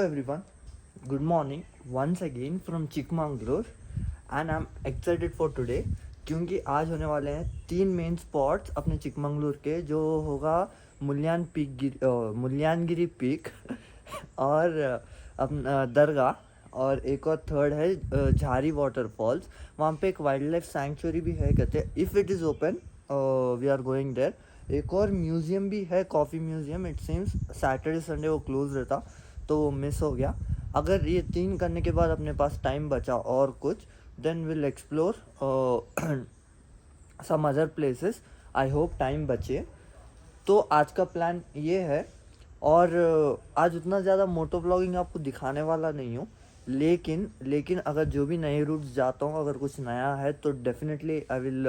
everyone, good morning once again from Chikmagalur and I'm excited for today क्योंकि आज होने वाले हैं 3 मेन स्पॉट्स अपने चिकमंगलुर के जो होगा मुल्यानगिरी पीक और दरगाह और एक और थर्ड है झारी वाटरफॉल्स। वहाँ पे एक वाइल्ड लाइफ सैंक्चुरी भी है कहते हैं। If it is open we are going there. एक और म्यूज़ियम भी है, coffee museum. It seems Saturday Sunday वो क्लोज रहता तो वो मिस हो गया। अगर ये 3 करने के बाद अपने पास टाइम बचा और कुछ then will explore some other places. I hope time बचे। तो आज का प्लान ये है और आज उतना ज़्यादा मोटो ब्लॉगिंग आपको दिखाने वाला नहीं हूँ, लेकिन अगर जो भी नए रूट्स जाता हूँ अगर कुछ नया है तो definitely I will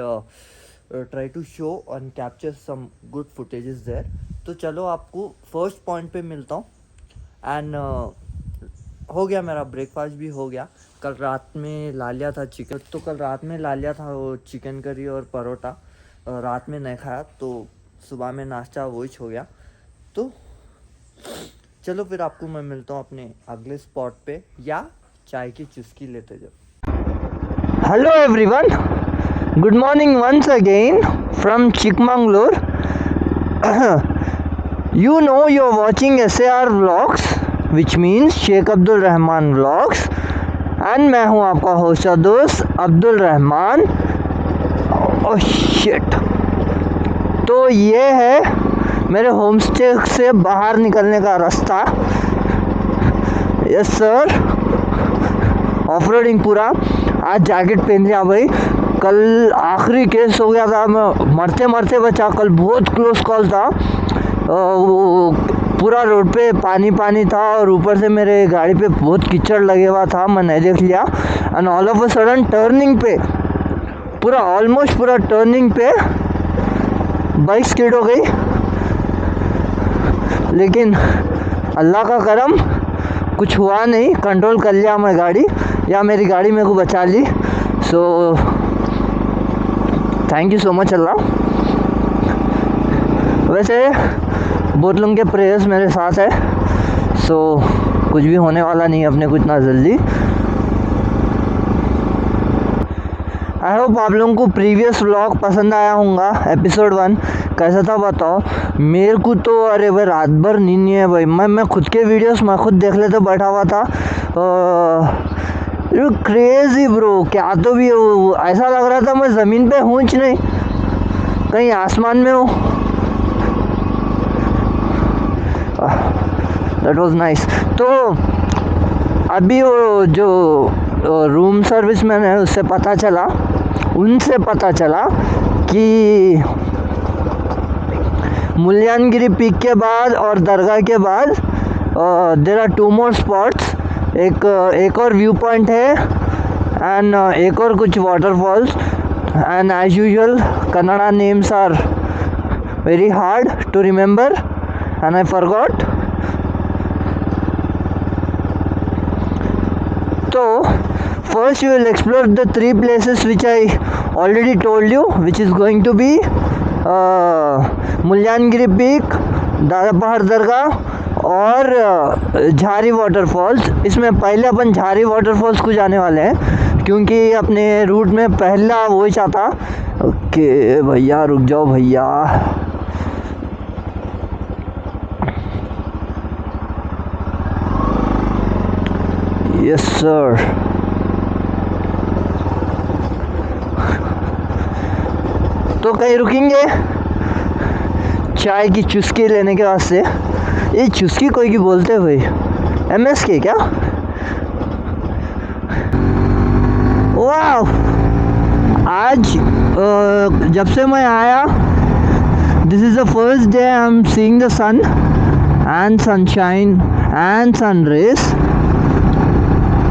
try to show and capture some good footages there. तो चलो आपको फर्स्ट पॉइंट पे मिलता हूँ। एंड हो गया, मेरा ब्रेकफास्ट भी हो गया। कल रात में ला लिया था चिकन, तो कल रात में ला लिया था वो चिकन करी और परोठा। रात में नहीं खाया तो सुबह में नाश्ता वही हो गया। तो चलो फिर आपको मैं मिलता हूँ अपने अगले स्पॉट पे या चाय की चुस्की लेते जब। Hello everyone, good morning once again from Chikmagalur. You know you're watching SAR Vlogs, which means Sheikh Abdul Rahman Vlogs, and मैं हूँ आपका होस्ट और दोस्त अब्दुल रहमान। Oh shit. तो ये है मेरे होम स्टे से बाहर निकलने का रास्ता। यस सर, ऑफ रोडिंग पूरा। आज जैकेट पहन लिया भाई। कल आखिरी केस हो गया था, मैं मरते मरते बचा। कल बहुत क्लोज कॉल था। वो पूरा रोड पे पानी पानी था और ऊपर से मेरे गाड़ी पे बहुत कीचड़ लगे हुआ था, मैं नहीं देख लिया। And all of a sudden turning पे पूरा ऑलमोस्ट पूरा टर्निंग पे बाइक स्किड हो गई, लेकिन अल्लाह का करम कुछ हुआ नहीं। कंट्रोल कर लिया मैं गाड़ी, या मेरी गाड़ी मेरे को बचा ली। So thank you so much Allah. वैसे बहुत लोगों के प्रेयर्स मेरे साथ है, सो कुछ भी होने वाला नहीं अपने को इतना जल्दी। आई होप आप लोगों को प्रीवियस व्लॉग पसंद आया होगा। एपिसोड 1 कैसा था बताओ। मेरे को तो अरे भाई रात भर नींद नहीं है भाई। मैं खुद के वीडियोस मैं खुद देख लेते बैठा हुआ था। क्रेजी ब्रो, क्या तो भी ऐसा लग रहा था मैं ज़मीन पे हूँ नहीं, कहीं आसमान में हूँ। That was nice. तो अभी वो जो रूम सर्विस मैन है उनसे पता चला कि मुल्यानगिरी पीक के बाद और दरगाह के बाद देयर आर 2 मोर स्पॉट्स। एक और व्यू पॉइंट है एंड एक और कुछ waterfalls. And as usual Kannada names are very hard to remember and I forgot. So first we will explore the 3 places which I already told you, which is going to be Mullayanagiri peak, दादा पहाड़ दरगाह और झारी waterfalls. इसमें पहले अपन झारी waterfalls को जाने वाले हैं क्योंकि अपने रूट में पहला वो ही चाहता। ओके भैया रुक जाओ भैया। Yes sir. तो कहीं रुकेंगे चाय की चुस्की लेने के वास्ते। ये चुस्की कोई की बोलते हुए MS के क्या? वाह, आज जब से मैं आया this is the first day I am seeing the sun and sunshine and sun rays.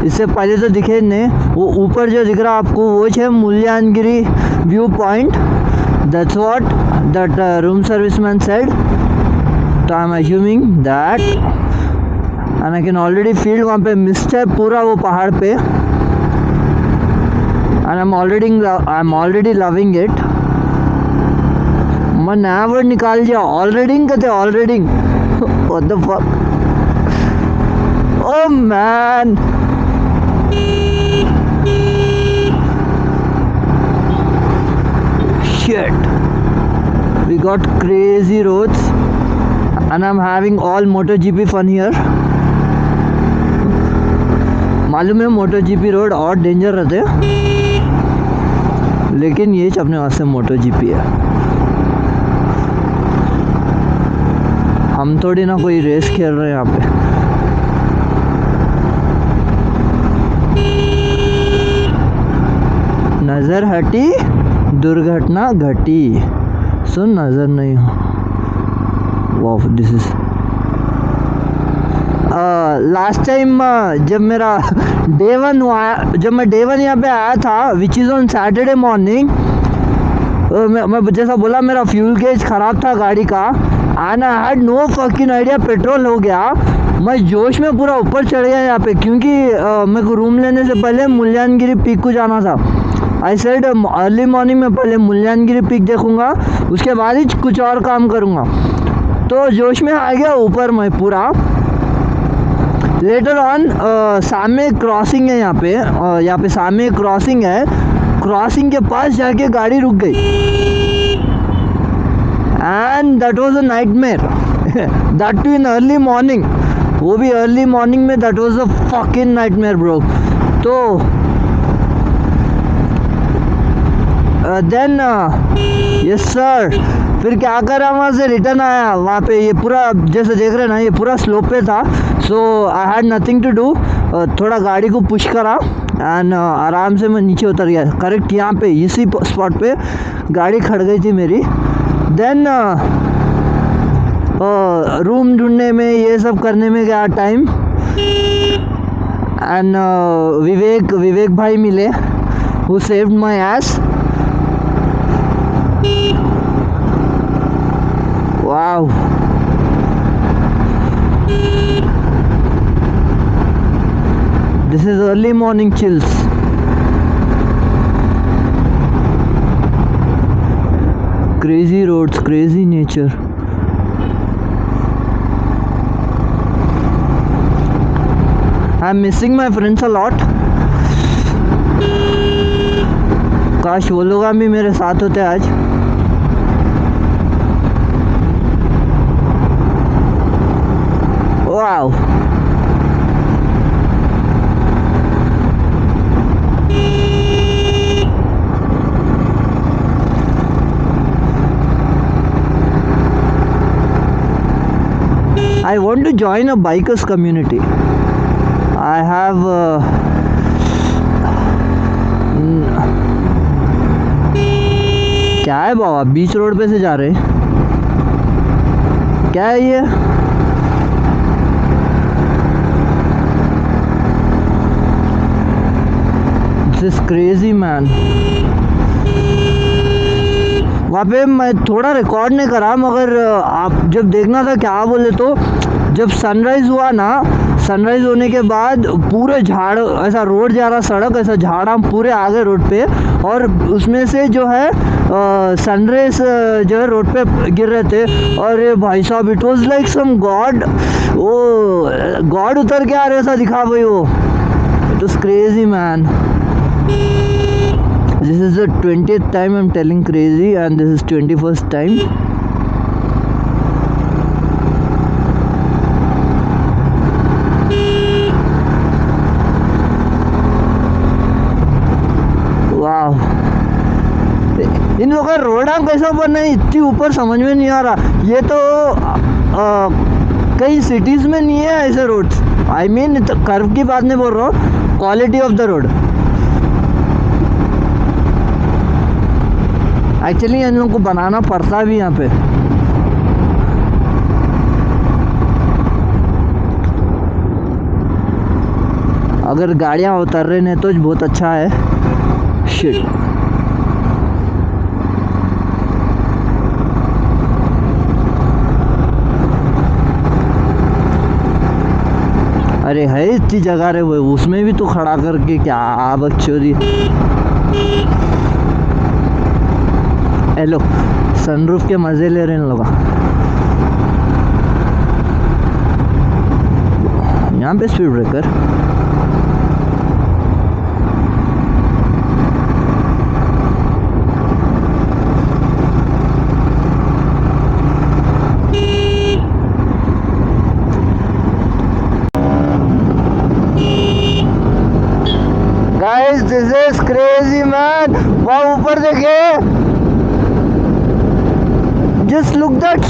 इससे पहले तो दिखे नहीं। वो ऊपर जो दिख रहा आपको वो है Mullayanagiri view point. That's what that room serviceman said. तो I am assuming that and I can already feel वहाँ पे मिस्ट है पूरा वो पहाड़ पे and I am already loving it. मैं नया वर्ड निकाल दिया, ऑलरेडी कहते already. What the fuck. Oh man. Shit. We got crazy roads and I'm having all MotoGP fun here. मालूम है MotoGP रोड और डेंजर रहते हैं, लेकिन ये अपने वास्ते MotoGP है। हम थोड़ी ना कोई रेस खेल रहे हैं यहाँ पे। नजर हटी दुर्घटना घटी, सुन नजर नहीं हो। वाह, दिस इज लास्ट टाइम जब मेरा डे 1 हुआ, जब मैं डे 1 यहाँ पे आया था, which is on Saturday morning, मैं जैसा बोला मेरा फ्यूल गेज ख़राब था गाड़ी का and I had no fucking idea petrol हो गया। मैं जोश में पूरा ऊपर चढ़ गया यहाँ पे, क्योंकि मेरे को रूम लेने से पहले मुल्यांगिरी पीक को जाना था। आई सेड अर्ली मॉर्निंग में पहले मुल्यांगिरी पीक देखूँगा, उसके बाद ही कुछ और काम करूँगा। तो जोश में आ गया ऊपर मैं पूरा। लेटर ऑन सामने क्रॉसिंग है यहाँ पे सामने क्रॉसिंग है, क्रॉसिंग के पास जाके गाड़ी रुक गई and that was a nightmare that too in early morning, वो भी अर्ली मॉर्निंग में। That was a fucking nightmare bro. तो देन यस सर, फिर क्या करा, वहाँ से रिटर्न आया। वहाँ पे ये पूरा जैसे देख रहे हैं ना, ये पूरा स्लोप पे था, so I had nothing to do. थोड़ा गाड़ी को पुश करा एंड आराम से मैं नीचे उतर गया। करेक्ट यहाँ पे इसी स्पॉट पे गाड़ी खड़ गई थी मेरी। देन रूम ढूंढने में, ये सब करने में गया टाइम एंड विवेक भाई मिले, who saved my S. Wow. This is early morning chills. Crazy roads, crazy nature. I'm missing my friends a lot. काश वो लोग भी मेरे साथ होते आज। Wow. I want to join a bikers community. I have क्या है बाबा, बीच रोड पे से जा रहे, क्या है ये? This is crazy man. वहाँ पे मैं थोड़ा रिकॉर्ड नहीं करा, मगर आप जब देखना था क्या बोले तो, जब सनराइज़ हुआ ना, सनराइज़ होने के बाद पूरे झाड़, ऐसा रोड जा रहा, सड़क ऐसा झाड़ा पूरे आगे रोड पे, और उसमें से जो है सनराइज जो है रोड पे गिर रहे थे। और ये भाई साहब, it was like some god, वो गॉड उतर के आ रहे ऐसा दिखा भाई वो। It was crazy man. This is the 20th time I'm telling crazy, and this is 21st time. Wow. इन लोगों का रोड कैसा बना है इतनी ऊपर, समझ में नहीं आ रहा। ये तो कई सिटीज़ में नहीं है ऐसे रोड्स। आई मीन कर्व की बात नहीं बोल रहा हूँ, quality of the road. Actually in लोगों को बनाना पड़ता भी यहाँ पे। अगर गाड़ियाँ उतर रहे हैं तो बहुत अच्छा है। शिट, अरे है इतनी जगह रे, वो उसमें भी तो खड़ा करके क्या बकचोदी। हेलो, सनरूफ के मज़े ले रहे हैं लोग। यहाँ यहाँ पे speed breaker. Guys this is crazy man. वहाँ ऊपर देखिए, just look that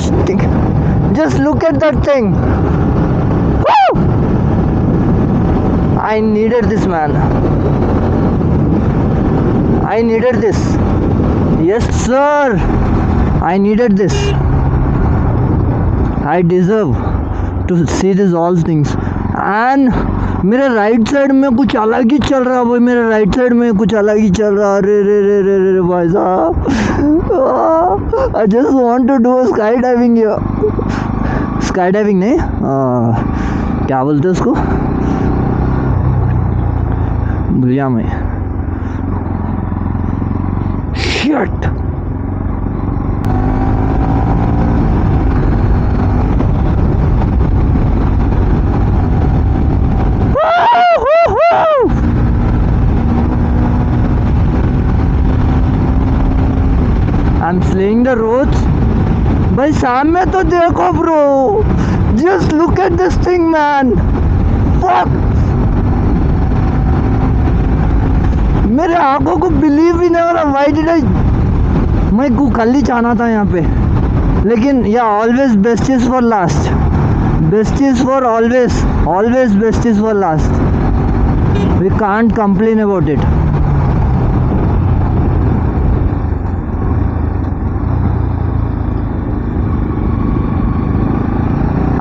just look at that thing. Woo! I needed this, man. I needed this. Yes sir, I needed this. I deserve to see this all things. And मेरे right side में कुछ अलग ही चल रहा है भाई, मेरे right side में कुछ अलग ही चल रहा है। अरे रे रे रे रे रे भाई साहब, I just want to do sky diving. Sky diving नहीं, क्या बोलते हैं उसको, भूलिया मैं। Shit, I'm slaying the roads. भाई सामने तो देखो bro, just look at this thing man. Fuck, मेरे आंखों को बिलीव भी नहीं हो रहा। Why did I, मैं कल चाहना था यहाँ पे, लेकिन या always best is for last. Best is for always, always best is for last. We can't complain about it.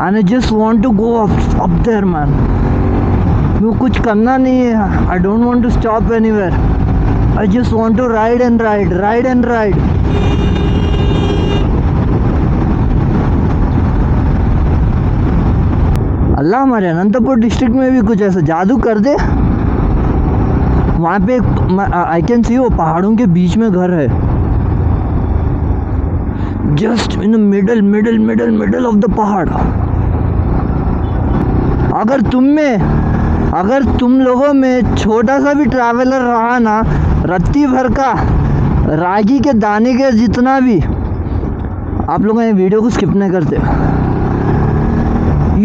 And I just want to go up there man. मुझे कुछ करना नहीं है। I don't want to stop anywhere. I just want to ride and ride, ride and ride. अल्लाह हमारे Anantapur district में भी कुछ ऐसा जादू कर दे। वहाँ पे आई कैन सी, वो पहाड़ों के बीच में घर है, just in the middle middle middle middle of the पहाड़। अगर तुम लोगों में छोटा सा भी ट्रैवलर रहा ना, रत्ती भर का रागी के दाने के जितना भी, आप लोग ये वीडियो को स्किप नहीं करते।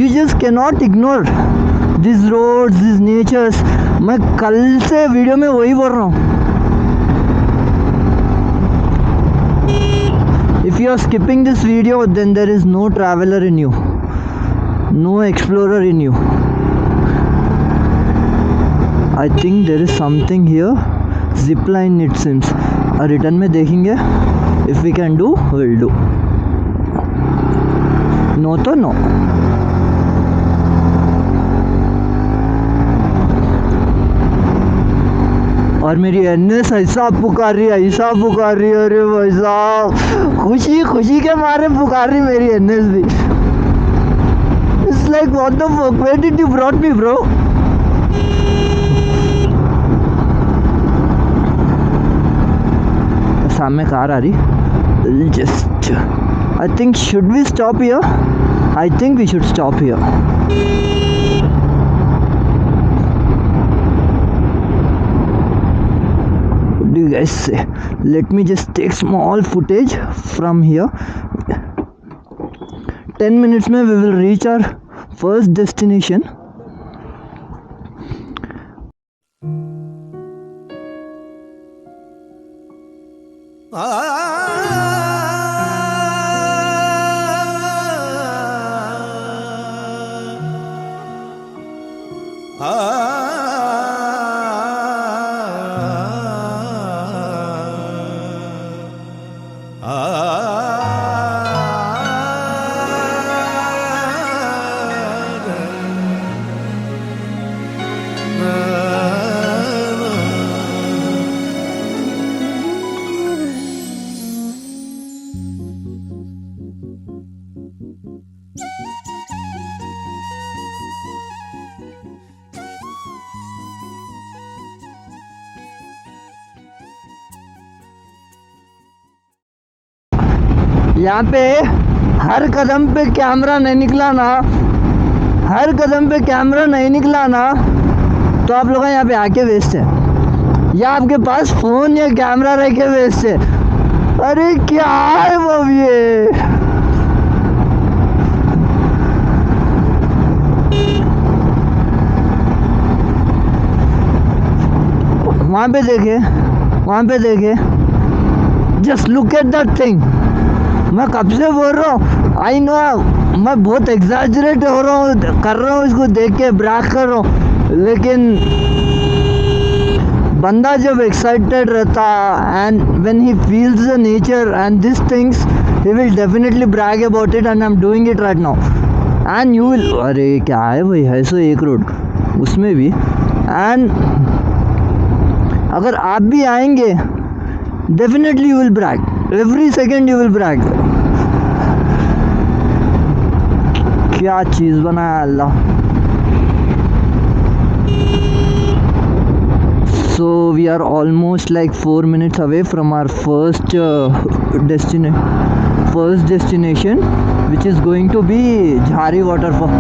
You just can not ignore this roads, this natures. मैं कल से वीडियो में वही बोल रहा हूँ। If you are skipping this video then there is no traveller in you, no explorer in you. I think there is something here, zip line it seems. Return में देखेंगे, if we can do we'll do, no तो no। और मेरी NS ऐसा पुकार रही है, ऐसा पुकार रही है, अरे भाई साहब खुशी खुशी के मारे पुकार रही मेरी एनएस भी। It's like what the fuck, where did you brought me bro? सामने कार आ रही, just I think should we stop here, I think we should stop here. What do you guys say? Let me just take small footage from here. 10 minutes में we will reach our first destination. यहाँ पे हर कदम पे camera नहीं निकला ना, हर कदम पे camera नहीं निकला ना तो आप लोग यहाँ पे आके वेस्ट है, या आपके पास फ़ोन या कैमरा रह के वेस्ट है। अरे क्या है वो ये, वहाँ पे देखे, वहाँ पे देखे, just look at that thing. मैं कब से बोल रहा हूँ, आई नो मैं बहुत एग्जैजरेट हो रहा हूँ, कर रहा हूँ इसको देख के ब्रैग कर रहा हूँ, लेकिन बंदा जब एक्साइटेड रहता and when he feels the nature and this things he will definitely brag about it and I am doing it right now and you will. अरे क्या है भाई, है सो एक रोड उसमें भी, एंड अगर आप भी आएंगे definitely you will brag, every second you will brag. क्या चीज़ बनाया अल्लाह। So we are almost like 4 minutes away from our first destination, which is going to be Jhari waterfall.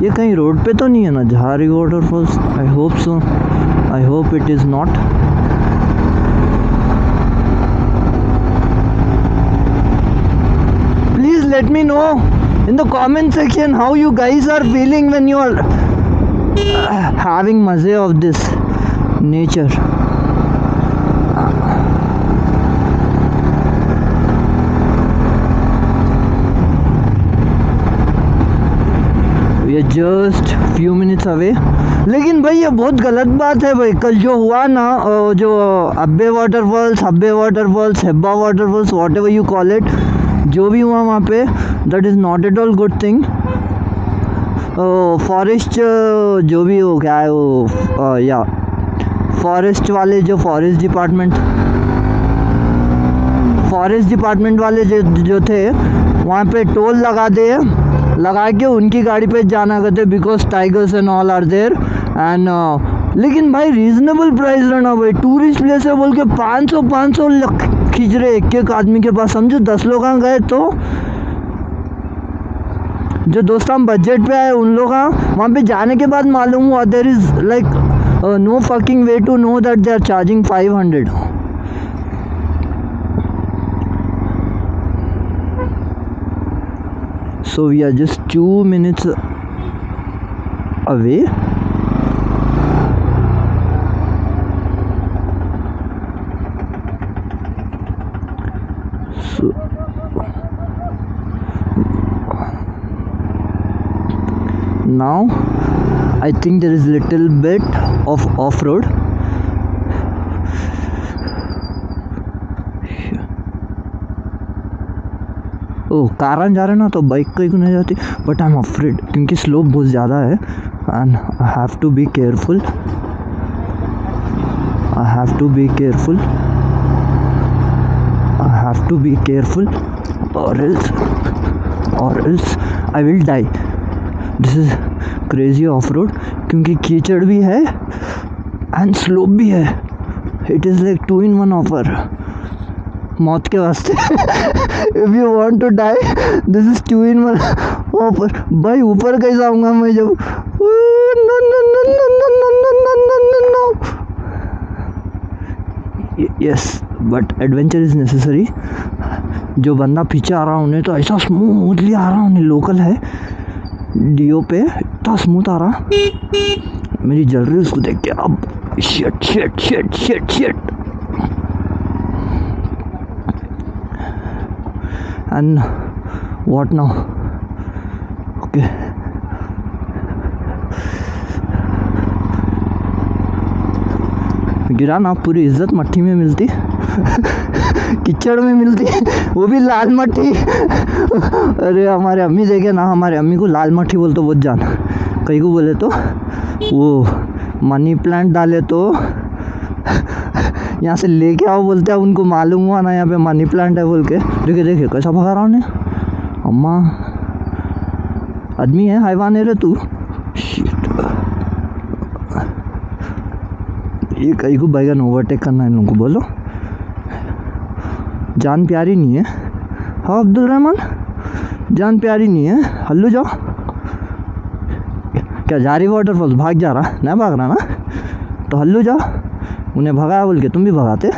ये कहीं रोड पे तो नहीं है ना झारी waterfalls? I hope so, I hope it is not. Please let me know in the comment section how you guys are feeling when you are having मज़े of this nature. We are just few minutes away. लेकिन भाई ये बहुत गलत बात है भाई, कल जो हुआ ना, जो Abbey waterfalls, Hebbe waterfalls, whatever you call it, जो भी हुआ वहाँ पे, that is not at all good thing. Forest जो भी हो, क्या है वो, या फॉरेस्ट वाले, जो फॉरेस्ट डिपार्टमेंट वाले जो थे वहाँ पे टोल लगा के उनकी गाड़ी पे जाना करते, because tigers and all are there and लेकिन भाई रीजनेबल प्राइस रहना भाई, टूरिस्ट प्लेस है बोल के 500 खींच रहे एक आदमी के पास। समझो 10 लोग गए तो जो दोस्त हम बजट पे आए उन लोग वहाँ पे जाने के बाद मालूम हुआ there is like no fucking way to know that they are charging 500। So we are just 2 minutes away. So now I think there is little bit of off-road. ओह कारन जा रहे ना तो बाइक कहीं को नहीं जाती, बट आई एम अफ्रेड क्योंकि स्लोप बहुत ज़्यादा है and I have to be careful, or else I will die. This is crazy off-road क्योंकि कीचड़ भी है एंड स्लोप भी है, it is like 2 in 1 offer मौत के वास्ते। If you want to die this is 2 in 1 offer. भाई ऊपर कैसे आऊँगा मैं जब, yes but adventure is necessary. जो बंदा पीछे आ रहा उन्हें तो ऐसा स्मूथली आ रहा, उन्हें लोकल है डीओ पे, इतना स्मूथ आ रहा, मेरी जल रही उसको देख के। अब shit and what now? Okay, गिरा ना, पूरी इज्जत मट्टी में मिलती कीचड़ में मिलती, वो भी लाल मट्टी। अरे हमारे अम्मी देखे ना, हमारे अम्मी को लाल मट्टी बोलते बहुत जान, कहीं को बोले तो वो मनी प्लांट डाले तो यहाँ से लेके आओ बोलते हैं, उनको मालूम हुआ ना यहाँ पे मनी प्लांट है बोल के। देखे कैसा भगा रहा उन्हें, अम्मा आदमी है हैवान है रे तू। ये कहीं को बैगन ओवरटेक करना है इन लोगों को, बोलो जान प्यारी नहीं है। हाँ अब्दुल रहमान जान प्यारी नहीं है, हल्लू जाओ। क्या जा रही वाटरफॉल्स, भाग जा रहा, नहीं भाग रहा ना, तो हल्लू जाओ। उन्हें भगाया बोल के तुम भी भगाते,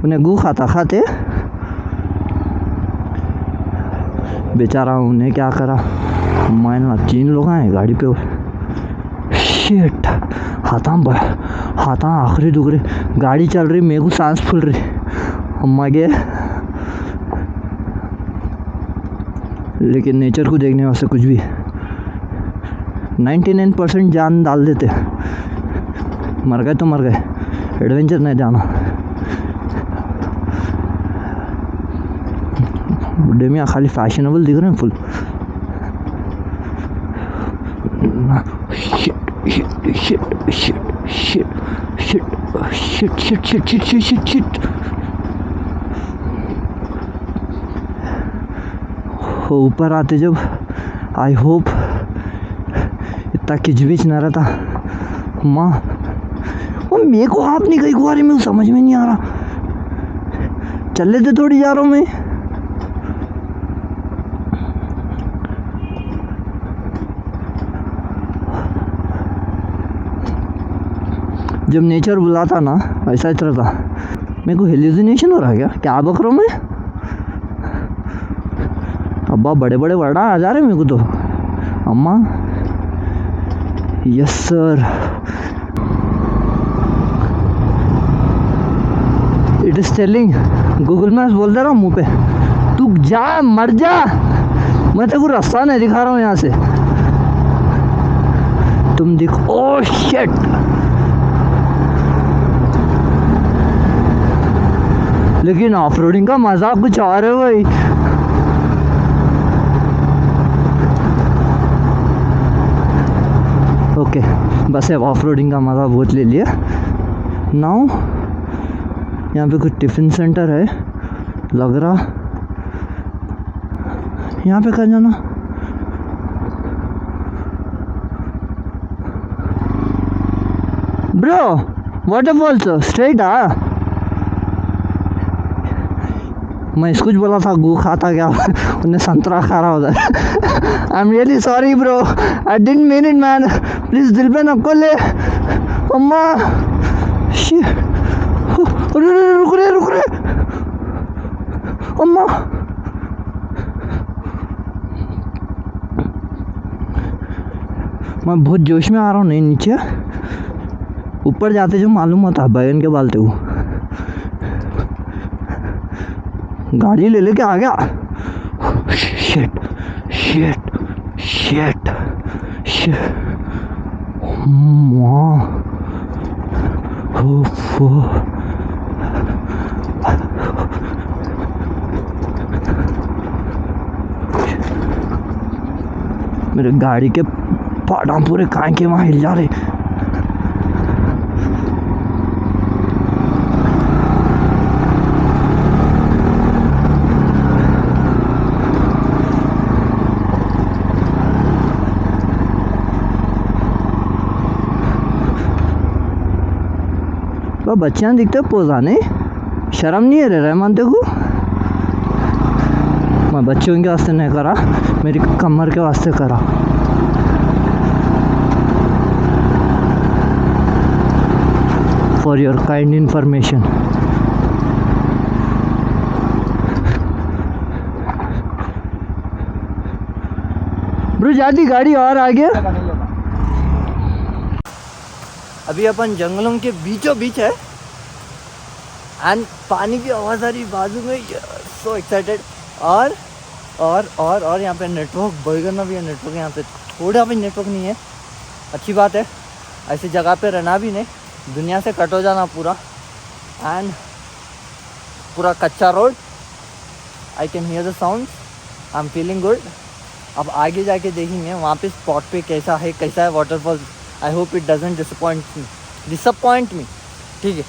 उन्हें गू खाता खाते। बेचारा उन्हें क्या करा, मायना 3 लोग आए गाड़ी पे। शिट, हाथा आखिरी दुखरे, गाड़ी चल रही, मेरे को सांस फूल रही। अम्मा के लेकिन नेचर को देखने वास्ते कुछ भी 99% जान डाल देते। मर गए तो मर गए, एडवेंचर नहीं जाना। बुढ़े मियाँ खाली फैशनेबल दिख रहे हैं फुल। शिट। ऊपर आते जब, आई होप इतना खिचबिच ना रहता। माँ वो मेरे को हाथ नहीं गई गुआरे में, समझ में नहीं आ रहा। चल लेते थोड़ी जा रहा हूँ मैं। जब नेचर बुलाता ना ऐसा ही रहता। मेरे को हेलुसिनेशन हो रहा है क्या बक रहा हूँ मैं? अब्बा बड़े बड़े वर्ड आ जा रहे मेरे को तो। अम्मा yes sir, it is telling, Google maps बोल दे रहा हूँ मुँह पे, तू जा मर जा, मैं तेरे को रास्ता नहीं दिखा रहा हूँ यहाँ से, तुम दिख। ओह शिट, लेकिन ऑफ रोडिंग का मजा कुछ और है भाई। ओके बस अब ऑफ रोडिंग का मजा बहुत ले लिया। नाउ यहाँ पे कुछ टिफिन सेंटर है लग रहा, यहाँ पे कहाँ जाना? ब्रो वाटरफॉल्स स्ट्रेट मैं इसको बोला था गू खाता क्या उन्हें संतरा खा रहा उधर। I am really sorry bro, I didn't mean it man, please दिल पे नको ले। अम्मा रुक रे अम्मा। मैं बहुत जोश में आ रहा हूँ, नहीं नीचे ऊपर जाते जो मालूम होता बैगन के बालते वो गाड़ी ले लेके आ गया। शिट शिट शिट शिट मेरे गाड़ी के पाटा पूरे काहे के वहाँ हिल जा रहे। बच्चियाँ दिखते पोजाने, शर्म नहीं है रे रहमान तेको? मैं बच्चों के वास्ते नहीं करा, मेरी कमर के वास्ते करा। For your kind information. Bro जाती गाड़ी और आगे। अभी अपन जंगलों के बीचों बीच है एंड पानी की आवाज़ आ रही बाजू में, सो एक्साइटेड। और यहाँ पे नेटवर्क बैगन भी है, नेटवर्क यहाँ पे थोड़ा भी नेटवर्क नहीं है, अच्छी बात है, ऐसी जगह पे रहना भी नहीं, दुनिया से कट हो जाना पूरा। एंड पूरा कच्चा road, I can hear the sound, I am feeling good. अब आगे जाके देखेंगे वहाँ पे स्पॉट पे कैसा है waterfall. I hope it doesn't disappoint मी। ठीक है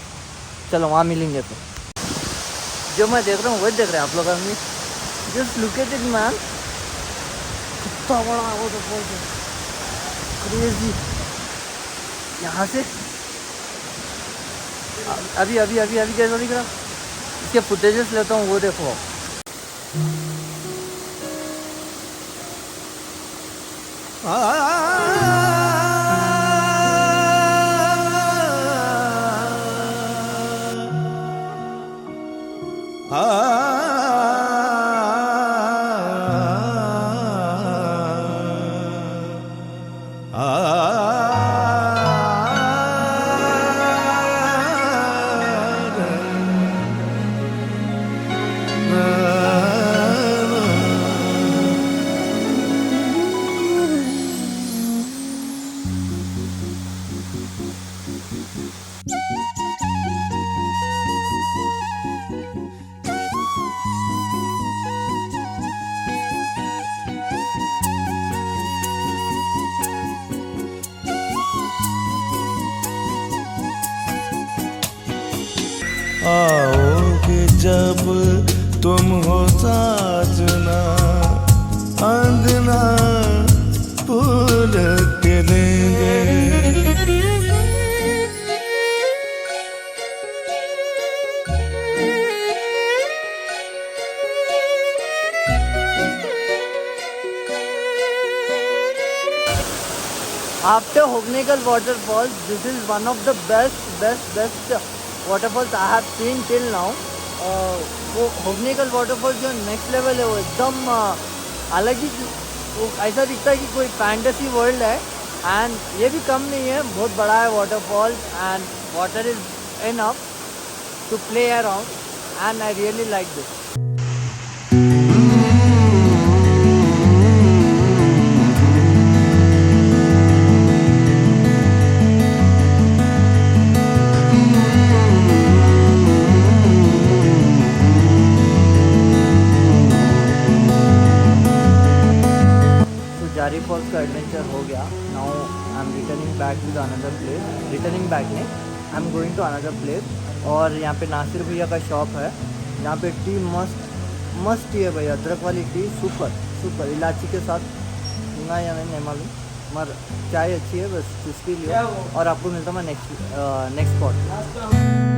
चलो वहाँ मिलेंगे। तो जो मैं देख रहा हूँ वही देख रहे हैं आप लोग। Just look at it man, कितना बड़ा वाटरफॉल है, क्रेजी। यहाँ से अभी कैसा दिख रहा, इसके फुटेजेस लेता हूँ, वो देखो। आओगे जब तुम हो साजना, अंगना फूल के देंगे। After Hognegal waterfalls, this is one of the best waterfalls I have seen till now. वो Hognegal waterfalls जो नेक्स्ट लेवल है, वो एकदम अलग ही, वो ऐसा दिखता है कि कोई फैंटेसी वर्ल्ड है। एंड ये भी कम नहीं है, बहुत बड़ा है waterfall and water is enough to play around and I really like this. Jhari falls का एडवेंचर हो गया। Now I am returning back to the another place. Returning back नहीं, I am going to another place. और यहाँ पे नासिर भैया का shop है। यहाँ पे टी मस्त टी है भैया, अदरक वाली टी सुपर इलायची के साथ। सुना या नहीं मालूम, मगर चाय अच्छी है बस इसके लिए। और आपको मिलता मैं नेक्स्ट स्पॉट।